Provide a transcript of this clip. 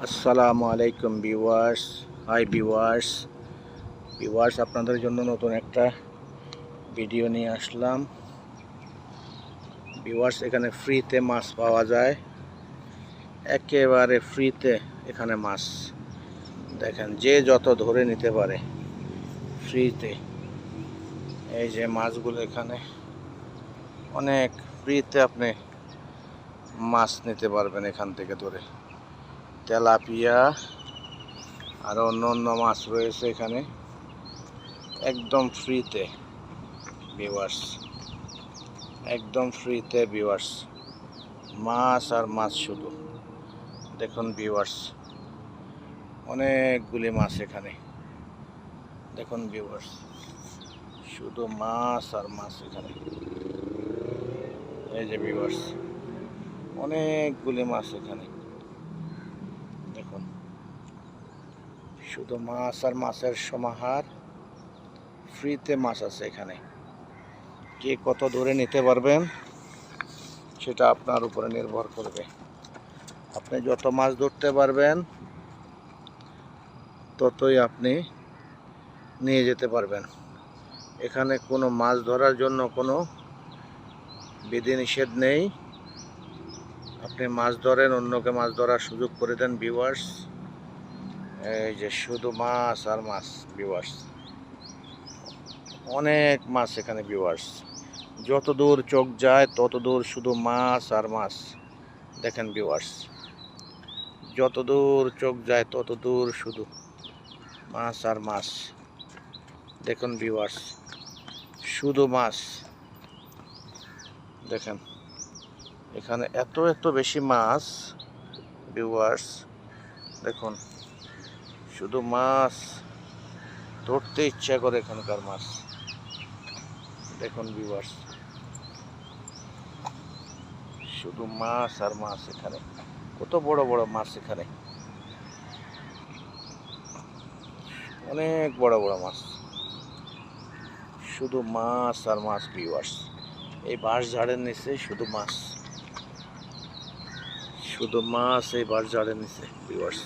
আসসালামু আলাইকুম viewers. Hi viewers, আপনাদের জন্য নতুন একটা ভিডিও নিয়ে আসলাম। ভিউয়ার্স, এখানে ফ্রিতে মাছ পাওয়া যায়, একেবারে ফ্রিতে। এখানে মাছ দেখেন, যে যত ধরে নিতে পারে ফ্রিতে। এই যে মাছগুলো এখানে অনেক ফ্রিতে আপনি মাছ নিতে পারবেন এখান থেকে ধরে। তেলাপিয়া আর অন্য অন্য মাছ রয়েছে এখানে একদম ফ্রিতে ভিউয়ার্স, একদম ফ্রিতে ভিউয়ার্স। মাছ আর মাছ শুধু দেখুন ভিউয়ার্স, অনেকগুলি মাছ এখানে দেখুন ভিউয়ার্স, শুধু মাছ আর মাছ এখানে। এই যে ভিউয়ার্স, অনেকগুলি মাছ এখানে দেখুন, শুধু মাছ আর মাছের সমাহার। ফ্রিতে মাছ আছে এখানে, কে কত ধরে নিতে পারবেন সেটা আপনার উপরে নির্ভর করবে। আপনি যত মাছ ধরতে পারবেন ততই আপনি নিয়ে যেতে পারবেন। এখানে কোনো মাছ ধরার জন্য কোনো বিধিনিষেধ নেই। আপনি মাছ ধরেন, অন্যকে মাছ ধরার সুযোগ করে দেন ভিউয়ার্স। এই যে শুধু মাছ আর মাছ ভিউয়ার্স, অনেক মাছ এখানে ভিউয়ার্স। যত দূর চোখ যায় তত দূর শুধু মাছ আর মাছ দেখেন ভিউয়ার্স, যত দূর চোখ যায় তত দূর শুধু মাছ আর মাছ দেখুন ভিউয়ার্স, শুধু মাছ দেখেন। এখানে এত এত বেশি মাছ ভিউয়ার্স, দেখুন শুধু মাছ, ধরতে ইচ্ছা করে এখানকার মাছ দেখুন ভিউয়ার্স, শুধু মাছ আর মাছ। এখানে কত বড় বড় মাছ, এখানে অনেক বড় বড় মাছ, শুধু মাছ আর মাছ ভিউয়ার্স। এই বাঁশ ঝাড়ের নিচে শুধু মাছ, শুধু মাছ এই বাঁশ ঝাড়ের নিচে ভিউয়ার্স।